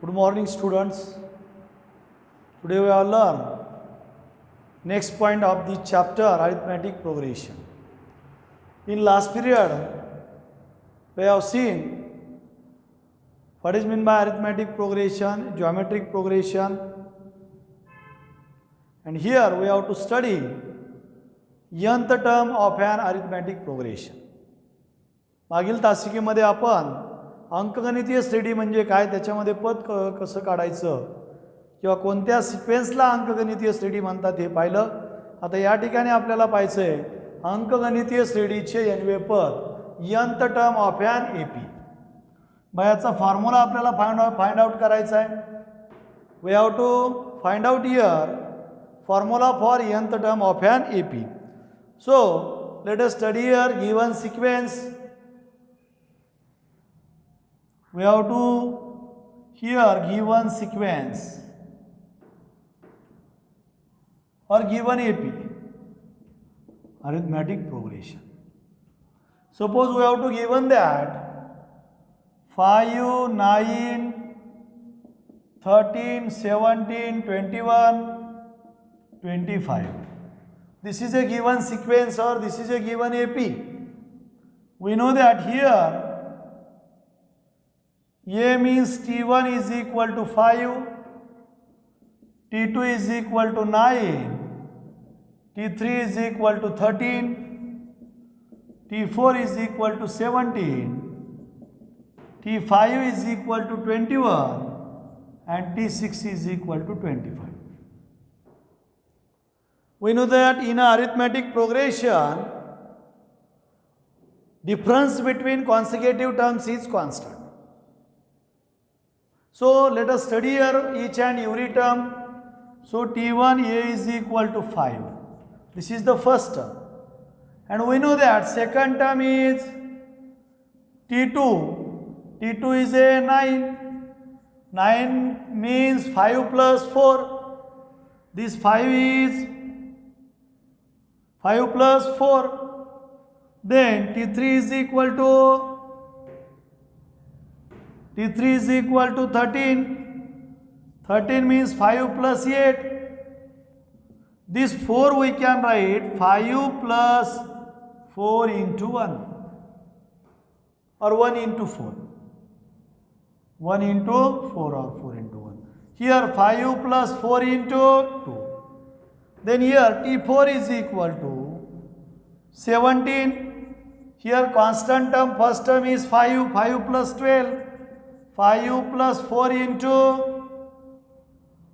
Good morning, students. Today we will learn next point of the chapter arithmetic progression. In last period, we have seen what is meant by arithmetic progression, geometric progression, and here we have to study nth term of an arithmetic progression. मागील तासिकेमध्ये आपण अंकगणितीय श्रेणी म्हणजे काय, त्याच्यामध्ये पद कसं काढायचं किंवा कोणत्या सिक्वेन्सला अंकगणितीय श्रेणी म्हणतात हे पाहिलं. आता या ठिकाणी आपल्याला पाहायचं आहे अंकगणितीय श्रेणीचे nवे पद nth term of an AP. मग याचा फॉर्म्युला आपल्याला फाइंड आउट करायचा आहे. We have to find out here formula for nth term of an AP. So let us study here given sequence. We have to here given sequence or given AP arithmetic progression. Suppose we have to given that 5, 9, 13, 17, 21, 25. This is a given sequence or this is a given AP. We know that here A means T1 is equal to 5, T2 is equal to 9, T3 is equal to 13, T4 is equal to 17, T5 is equal to 21 and T6 is equal to 25. We know that in a arithmetic progression, difference between consecutive terms is constant. So let us study here each and every term. So T1 A is equal to 5. This is the first term. And we know that second term is T2. T2 is a 9. 9 means 5 plus 4. This 5 is 5 plus 4. Then T3 is equal to T3 is equal to 13. 13 means 5 plus 8. This 4 we can write 5 plus 4 into 1 or 1 into 4. 1 into 4 or 4 into 1. Here 5 plus 4 into 2. Then here T4 is equal to 17. Here constant term, first term is 5. 5 plus 12. 5 plus 4 into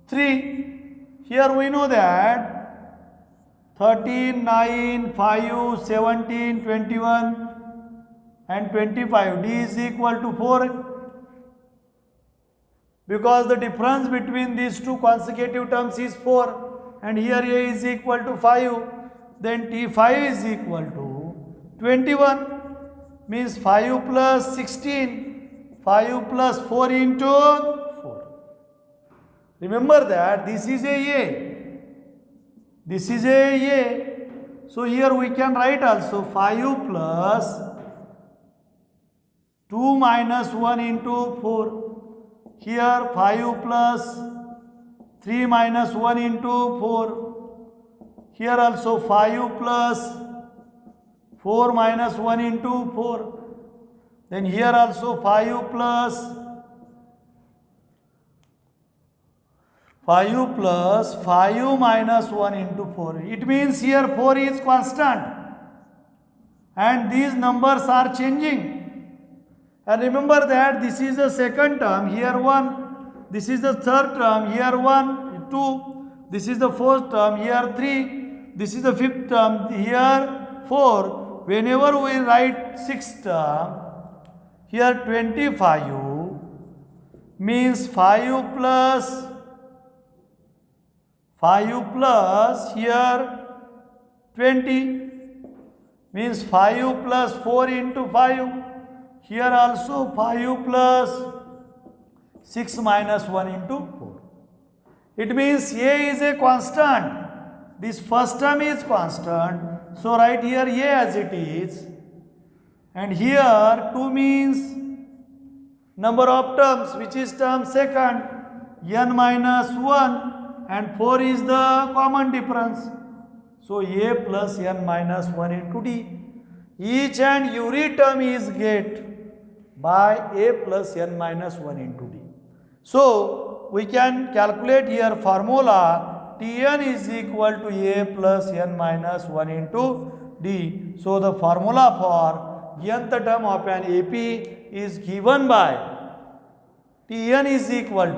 3. Here we know that 13, 9, 5, 17, 21 and 25. D is equal to 4. Because the difference between these two consecutive terms is 4. And here A is equal to 5. Then T5 is equal to 21. Means 5 plus 16. 5 plus 4 into 4. Remember that this is a A. This is a A. So here we can write also 5 plus 2 minus 1 into 4. Here 5 plus 3 minus 1 into 4. Here also 5 plus 4 minus 1 into 4. Then here also 5 plus 5 minus 1 into 4. It means here 4 is constant and these numbers are changing. And remember that this is the second term, here 1. This is the third term, here 1, 2. This is the fourth term, here 3. This is the fifth term, here 4. Whenever we write sixth term, here 25 means 5 plus here 20 means 5 plus 4 into 5. Here also 5 plus 6 minus 1 into 4. It means A is a constant. This first term is constant. So write here A as it is. And here 2 means number of terms, which is term second, n minus 1, and 4 is the common difference. So a plus n minus 1 into d. Each and every term is get by a plus n minus 1 into d. So we can calculate here formula Tn is equal to a plus n minus 1 into d. So the formula for nth term of an AP is given by Tn is equal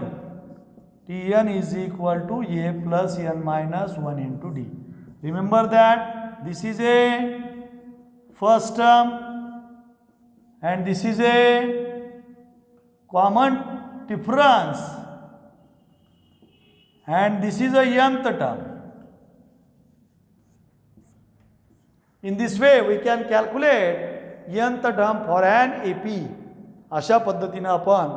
to a plus n minus 1 into d. Remember that this is a first term and this is a common difference and this is a nth term. In this way we can calculate nth term for an AP. अशा पद्धतीने आपण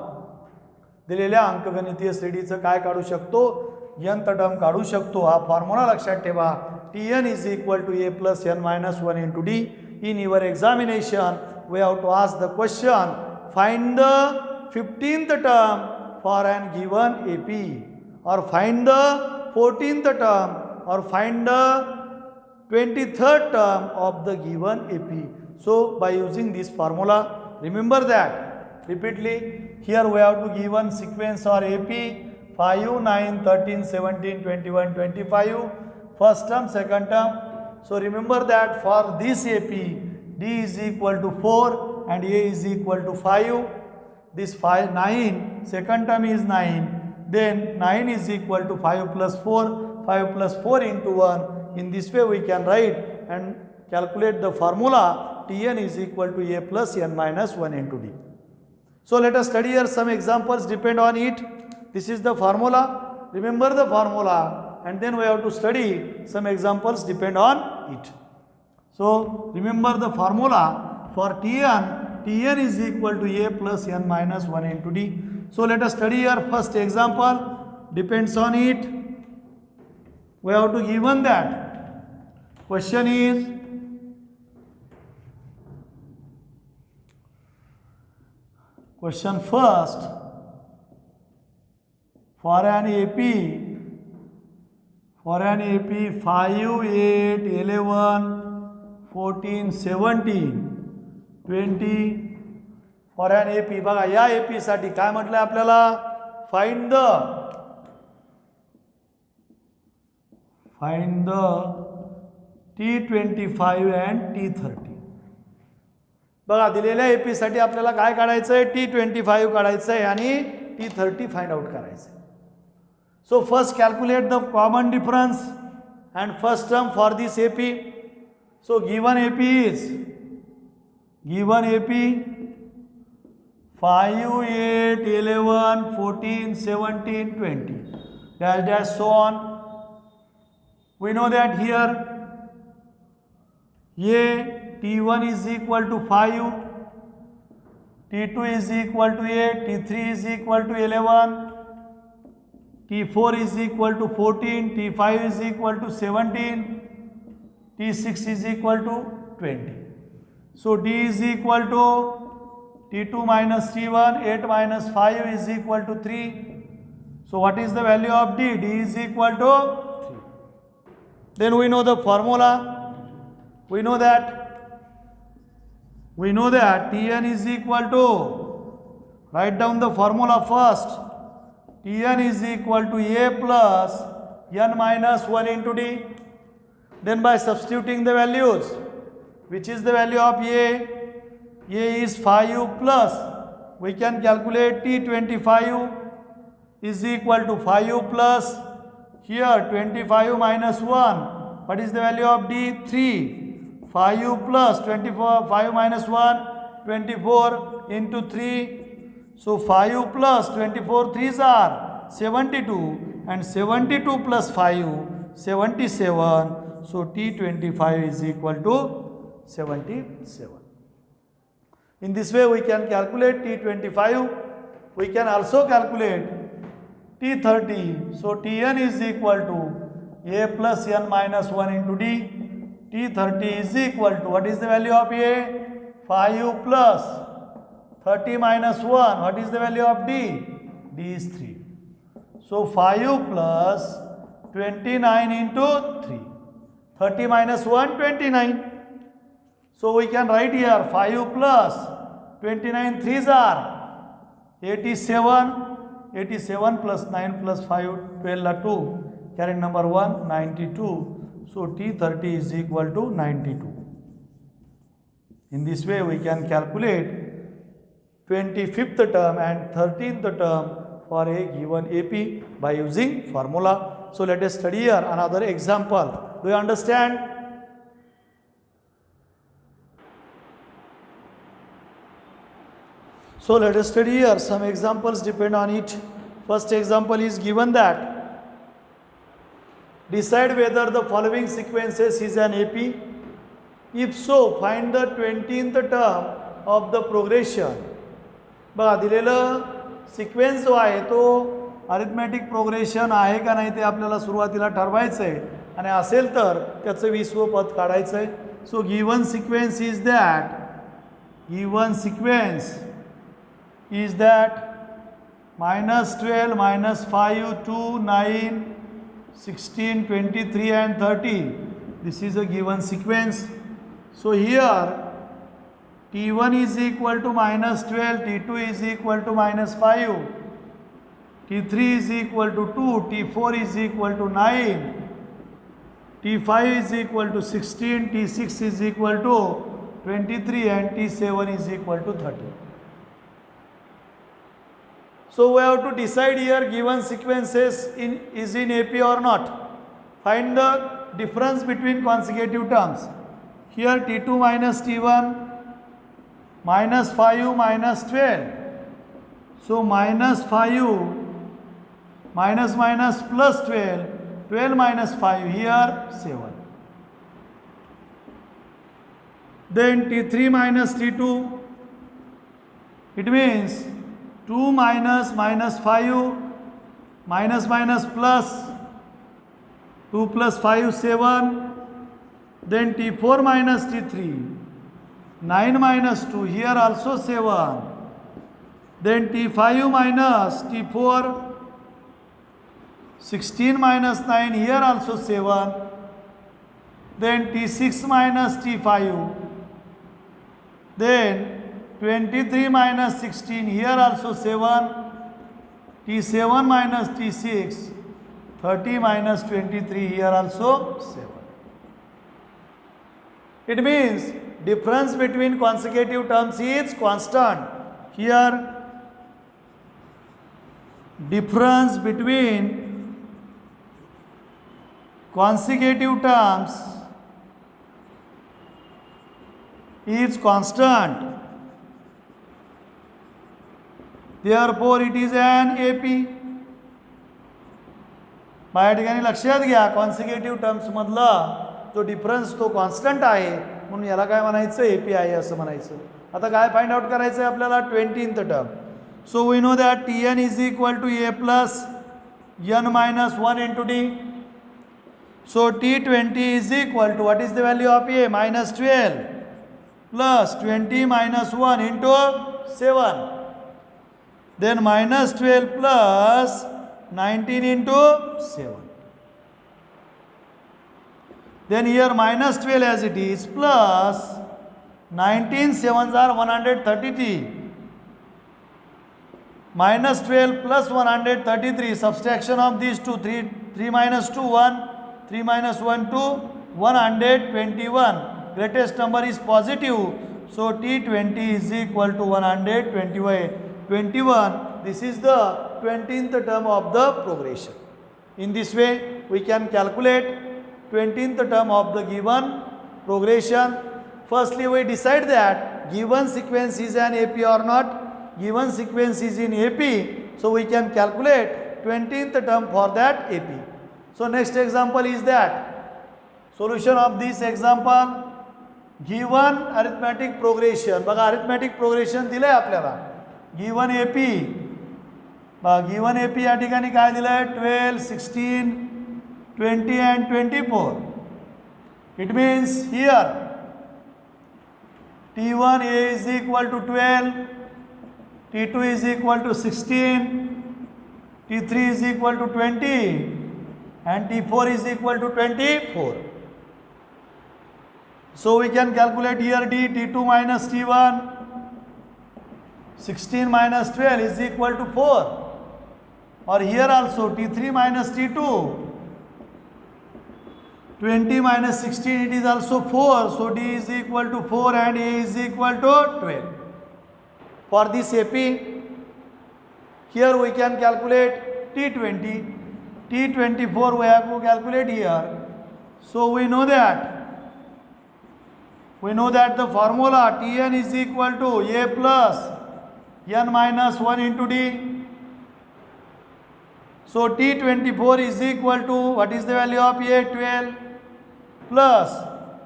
दिलेल्या अंकगणितीय श्रेणीचं काय काढू शकतो, nth term काढू शकतो. हा फॉर्म्युला लक्षात ठेवा. Tn is equal to a plus n minus 1 into d. In your examination we have to ask the question, find the 15th term for an given AP, or find the 14th term, or find the 23rd term of the given AP. So by using this formula, remember that repeatedly, here we have to given sequence or AP 5, 9, 13, 17, 21, 25, first term, second term. So remember that for this AP, D is equal to 4 and A is equal to 5. This 5, 9, second term is 9. Then 9 is equal to 5 plus 4, 5 plus 4 into 1. In this way we can write and calculate the formula Tn is equal to a plus n minus 1 into d. So let us study here some examples depend on it. This is the formula. Remember the formula and then we have to study some examples depend on it. So remember the formula for Tn is equal to a plus n minus 1 into d. So let us study here first example depends on it. We have to given that question is question first, for an AP 5, 8, 11, 14, 17, 20 for an AP. बघा या AP साठी काय म्हटलं आपल्याला, find the T25 and T30. बघा दिलेल्या AP साठी आपल्याला काय काढायचं आहे, T25 काढायचं आहे आणि T30 फाइंड आउट करायचं आहे. So first calculate the common difference and first term for this AP. So given AP is 5, 8, 11, 14, 17, 20 dash dash so on. We know that here T1 is equal to 5, T2 is equal to 8, T3 is equal to 11, T4 is equal to 14, T5 is equal to 17, T6 is equal to 20. So D is equal to T2 minus T1, 8 minus 5 is equal to 3. So what is the value of D? D is equal to 3. Then we know the formula. We know that Tn is equal to, write down the formula first. Tn is equal to a plus n minus 1 into d. Then by substituting the values, which is the value of a is 5 plus, we can calculate T25 is equal to 5 plus, here 25 minus 1, what is the value of D? 3. 5 plus 24, 5 minus 1, 24 into 3. So 5 plus 24 3s are 72 and 72 plus 5, 77. So T25 is equal to 77. In this way we can calculate T25. We can also calculate T30. So Tn is equal to a plus n minus 1 into d. T30 is equal to, what is the value of a? 5 plus 30 minus 1. What is the value of D? D is 3. So 5 plus 29 into 3. 30 minus 1, 29. So we can write here 5 plus 29 3s are 87. 87 plus 9 plus 5, 12 2. Carrying number 1, 92. So T30 is equal to 92. In this way we can calculate 25th term and 13th term for a given AP by using formula. So let us study here another example. Do you understand? So let us study here some examples depend on it. First example is given that decide whether the following sequences is an AP. If so, find the 20th term of the progression. बघा दिलेलं sequence जो आहे तो arithmetic progression आहे का नाही ते आपल्याला सुरुवातीला ठरवायचं आहे आणि असेल तर त्याचं 20वं पद काढायचं आहे. So given sequence is that -12, -5, 2, 9, 16, 23 and 30. This is a given sequence. So here T1 is equal to -12, T2 is equal to -5, T3 is equal to 2, T4 is equal to 9, T5 is equal to 16, T6 is equal to 23 and T7 is equal to 30. So we have to decide here given sequences is in AP or not. Find the difference between consecutive terms. Here T2 minus T1 -5 minus 12. So -5 minus plus 12, 12 minus 5 here 7. Then T3 minus T2, it means 2 minus -5 minus plus 2 plus 5 7. Then T4 minus T3, 9 minus 2 here also 7. Then T5 minus T4, 16 minus 9 here also 7. Then T6 minus T5, then 23 minus 16 here also 7. T7 minus T6, 30 minus 23 here also 7. It means difference between consecutive terms is constant. Here difference between consecutive terms is constant. Therefore it is an AP. माझ्या ठिकाणी लक्षात घ्या consecutive terms मधला जो difference तो constant आहे म्हणून याला काय म्हणायचं AP आहे असं म्हणायचं. आता काय फाइंड आउट करायचं आहे आपल्याला 20th term. So we know that Tn is equal to A plus n minus 1 into D. So T20 is equal to what is the value of A? -12 plus 20 minus 1 into 7. Then -12 plus 19 into 7. Then here -12 as it is plus 19 7s are 133. -12 plus 133, subtraction of these two, 3 minus 2 1, 3 minus 1 2, 121. Greatest number is positive, so T20 is equal to 121. This is the 20th term of the progression. In this way we can calculate 20th term of the given progression. Firstly we decide that given sequence is an AP or not. Given sequence is in AP, so we can calculate 20th term for that AP. So next example is that solution of this example. Given arithmetic progression, बघा arithmetic progression दिलं आहे आपल्याला. Given AP, given AP या ठिकाणी काय दिलं आहे 12, 16, 20 and 24. It means here T1 A is equal to 12, T2 is equal to 16, T3 is equal to 20, and T4 is equal to 24. So we can calculate here D, T2 minus T1, 16 minus 12 is equal to 4. Or here also T3 minus T2, 20 minus 16, it is also 4. So D is equal to 4 and A is equal to 12. For this AP, here we can calculate T20, T24 we have to calculate here. So we know that the formula Tn is equal to A plus n minus 1 into D. So T24 is equal to, what is the value of A? 12 plus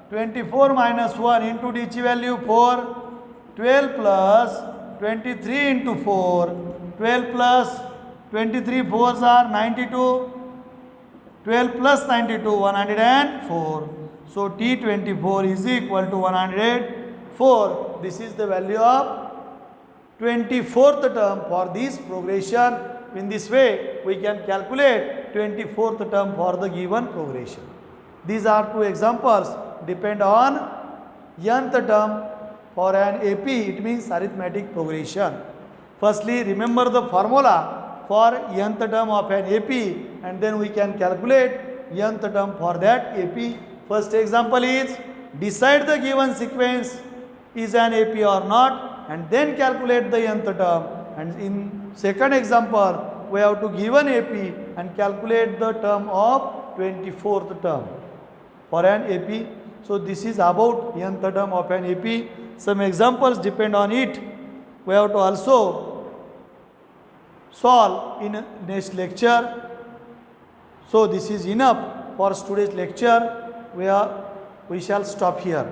24 minus 1 into D value 4, 12 plus 23 into 4, 12 plus 23 4s are 92, 12 plus 92 104. So T24 is equal to 104. This is the value of 24th term for this progression. In this way we can calculate 24th term for the given progression. These are two examples depend on nth term for an AP, it means arithmetic progression. Firstly, remember the formula for nth term of an AP and then we can calculate nth term for that AP. First example is decide the given sequence is an AP or not and then calculate the nth term. And in second example, we have to give an AP and calculate the term of 24th term for an AP. So this is about nth term of an AP. Some examples depend on it. We have to also solve in next lecture. So this is enough for today's lecture. We shall stop here.